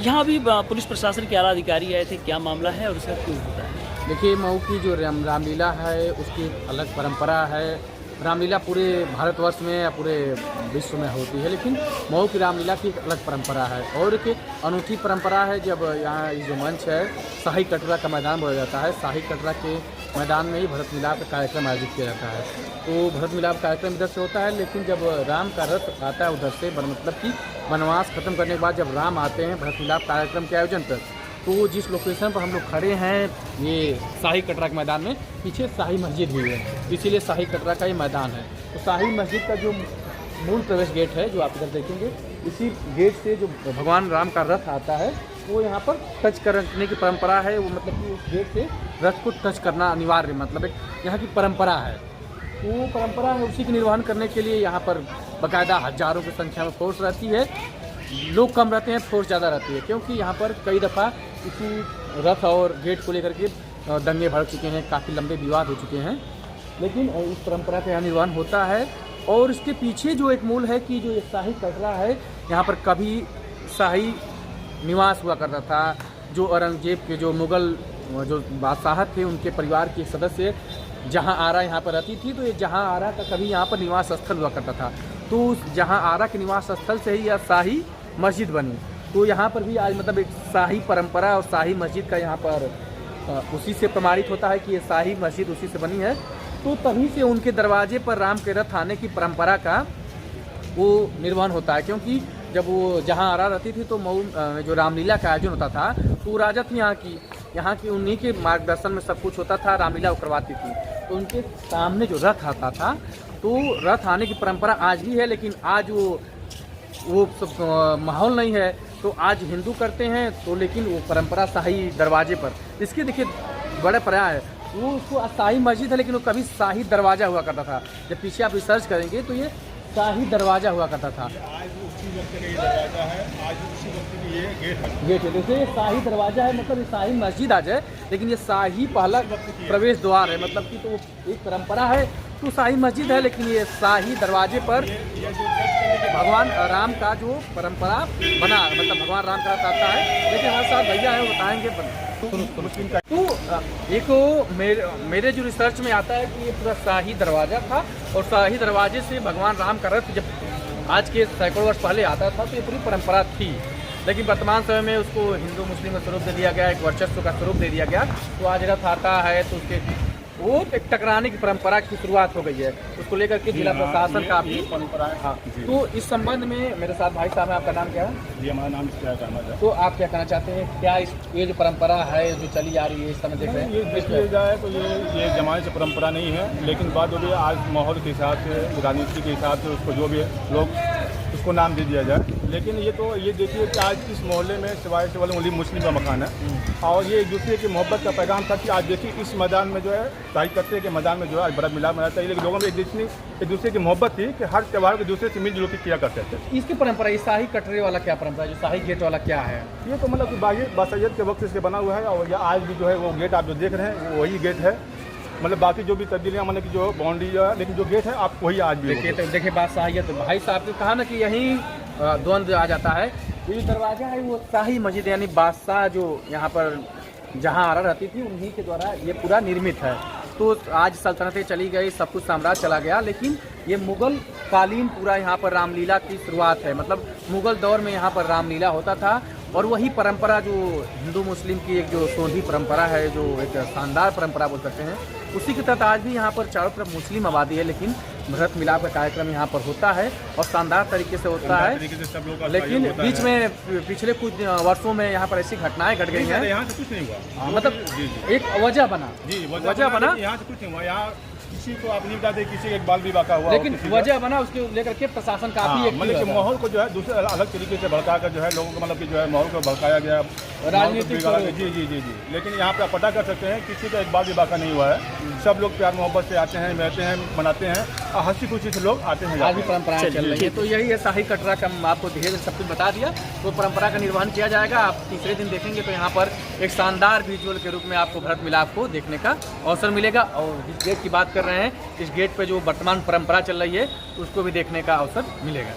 यहाँ अभी पुलिस प्रशासन के आला अधिकारी आए थे, क्या मामला है और उसका क्यों होता है? देखिए, मऊ की जो रामलीला है उसकी अलग परंपरा है। रामलीला पूरे भारतवर्ष में या पूरे विश्व में होती है, लेकिन मऊ की रामलीला की एक अलग परंपरा है और एक अनूठी परंपरा है। जब यहाँ जो मंच है शाही कटरा का मैदान बोला जाता है, शाही कटरा के मैदान में ही भरत मिलाप का कार्यक्रम आयोजित किया जाता है। तो भरत मिलाप कार्यक्रम इधर से होता है, लेकिन जब राम का रथ आता है उधर से, मतलब कि वनवास खत्म करने के बाद जब राम आते हैं भरत मिलाप कार्यक्रम के आयोजन पर, तो जिस लोकेशन पर हम लोग खड़े हैं ये शाही कटरा के मैदान में, पीछे शाही मस्जिद भी है, इसीलिए शाही कटरा का ये मैदान है। तो शाही मस्जिद का जो मूल प्रवेश गेट है जो आप इधर देखेंगे, इसी गेट से जो भगवान राम का रथ आता है वो यहाँ पर टच करने की परंपरा है। वो मतलब कि उस गेट से रथ को टच करना अनिवार्य, मतलब एक यहाँ की परंपरा है। तो वो परंपरा है, उसी के निर्वहन करने के लिए यहाँ पर बाकायदा हज़ारों की संख्या में फोर्स रहती है। लोग कम रहते हैं, फोर्स ज़्यादा रहती है, क्योंकि यहाँ पर कई दफ़ा इसी रथ और गेट को लेकर के दंगे भड़क चुके हैं, काफ़ी लंबे विवाद हो चुके हैं। लेकिन इस परंपरा का यहाँ निर्वहन होता है। और इसके पीछे जो एक मूल है कि जो ये शाही कटरा है, यहाँ पर कभी शाही निवास हुआ करता था। जो औरंगजेब के जो मुग़ल जो बादशाह थे उनके परिवार के सदस्य जहाँ आरा यहाँ पर रहती थी, तो ये जहाँ आरा का कभी यहाँ पर निवास स्थल हुआ करता था। तो जहाँ आरा के निवास स्थल से ही यह शाही मस्जिद बनी। तो यहाँ पर भी आज मतलब एक शाही परंपरा और शाही मस्जिद का यहाँ पर उसी से प्रमाणित होता है कि ये शाही मस्जिद उसी से बनी है। तो तभी से उनके दरवाजे पर राम के रथ आने की परंपरा का वो निर्वहन होता है, क्योंकि जब वो जहाँ आरा रहती थी तो मऊ जो रामलीला का आयोजन होता था तो राजा थी यहाँ की उन्हीं के मार्गदर्शन में सब कुछ होता था। रामलीला वो करवाती थी, तो उनके सामने जो रथ आता था, तो रथ आने की परंपरा आज भी है। लेकिन आज वो सब माहौल नहीं है, तो आज हिंदू करते हैं तो, लेकिन वो परंपरा शाही दरवाजे पर, इसके देखिए बड़ा पर्याय है। वो उसको शाही मस्जिद है, लेकिन वो कभी शाही दरवाज़ा हुआ करता था। जब पीछे आप रिसर्च करेंगे तो ये शाही दरवाज़ा हुआ करता था। आज उसी वक्त का ये दरवाज़ा है, आज उसी वक्त की ये गेट है। देखिए, ये शाही दरवाज़ा है, मतलब ये शाही मस्जिद आ जाए, लेकिन ये शाही पहला प्रवेश द्वार है, मतलब कि तो एक परंपरा है। तो शाही मस्जिद है, लेकिन ये शाही दरवाजे पर भगवान राम का जो परंपरा बना, मतलब भगवान राम का आता है। लेकिन हमारे साथ भैया है, वो बताएंगे। तो एक मेरे जो रिसर्च में आता है कि ये पूरा शाही दरवाज़ा था, और शाही दरवाजे से भगवान राम का रथ जब आज के सैकड़ों वर्ष पहले आता था तो ये पूरी परंपरा थी। लेकिन वर्तमान समय में उसको हिंदू मुस्लिम का स्वरूप दे दिया गया, एक वर्चस्व का स्वरूप दे दिया गया। तो आज रथ आता है तो उसके वो एक टकराने की परंपरा की शुरुआत हो गई है। उसको लेकर के जिला प्रशासन का भी परंपरा है। हाँ, तो इस संबंध में मेरे साथ भाई साहब है, आपका नाम क्या है? जी, हमारा नाम क्या कहना है। तो आप क्या कहना चाहते हैं, क्या ये जो परंपरा है जो चली आ रही है इस समय देख रहे हैं? ये देखिए जाए तो ये जमाने से परंपरा नहीं है, लेकिन बात जो भी आज माहौल के हिसाब से, राजनीति के हिसाब से उसको जो भी लोग उसको नाम दे दिया जाए। लेकिन ये देखिए कि आज इस मोहल्ले में सिवाय से वाले मुस्लिम का मकान है, और ये एक दूसरे की मोहब्बत का पैगाम था कि आज देखिए इस मैदान में जो है शाही कटरे के मैदान में जो है आज बड़ा मिलाप मनाता है। लेकिन लोगों में एक दूसरे की मोहब्त थी कि हर त्यौहार को दूसरे से मिलजुल के किया करते थे। इसकी परंपरा, ये शाही कटरे वाला क्या परंपरा है, जो शाही गेट वाला क्या है? ये तो मतलब कि बासैयद के वक्त से बना हुआ है, और ये आज भी जो है वो गेट आप जो देख रहे हैं वो वही गेट है। मतलब बाकी जो भी तब्दीलियाँ, मतलब कि जो बाउंड्री है, लेकिन जो गेट है आप वही आज भी देखिए बात शाही है। तो भाई साहब ने कहा ना कि यही द्वंद्व आ जाता है। ये जो दरवाज़ा है वो शाही मस्जिद, यानी बादशाह जो यहाँ पर जहाँ आरा रहती थी उन्हीं के द्वारा ये पूरा निर्मित है। तो आज सल्तनतें चली गई, सब कुछ साम्राज्य चला गया, लेकिन ये मुग़ल कालीन पूरा यहाँ पर रामलीला की शुरुआत है। मतलब मुग़ल दौर में यहाँ पर रामलीला होता था, और वही परंपरा जो हिंदू मुस्लिम की एक जो सोधी परंपरा है, जो एक शानदार परंपरा बोल सकते हैं, उसी के तहत आज भी यहाँ पर चारों तरफ मुस्लिम आबादी है। लेकिन भरत मिलाप का कार्यक्रम यहाँ पर होता है और शानदार तरीके से होता है। लेकिन बीच में पिछले कुछ वर्षों में यहाँ पर ऐसी घटनाएं घट गई हैं, यहाँ से कुछ नहीं हुआ। मतलब एक वजह बना, वजह बना, यहाँ से कुछ नहीं हुआ। यहाँ किसी को आप नहीं बताते किसी एक बाल विवाह का हुआ, लेकिन वजह बना उसके लेकर के प्रशासन काफी मतलब कि माहौल को जो है दूसरे अलग तरीके से भड़का कर जो है लोगों को, मतलब कि जो है माहौल को भड़काया गया, राजनीतिक। जी। लेकिन यहाँ पे आप पता कर सकते हैं किसी का एक बाल विवाह का नहीं हुआ है। सब लोग प्यार मोहब्बत से आते हैं, मिलते हैं, मनाते हैं, और हंसी खुशी से लोग आते हैं। आज भी परंपराएं चल रही है। तो यही है शाही कटरा का, आपको धीरे धीरे सब कुछ बता दिया। तो परंपरा का निर्वहन किया जाएगा। आप तीसरे दिन देखेंगे तो यहाँ पर एक शानदार विजुअल के रूप में आपको भरत मिलाप को देखने का अवसर मिलेगा। और जिस गेट की बात कर रहे हैं, इस गेट पे जो वर्तमान परंपरा चल रही है उसको भी देखने का अवसर मिलेगा।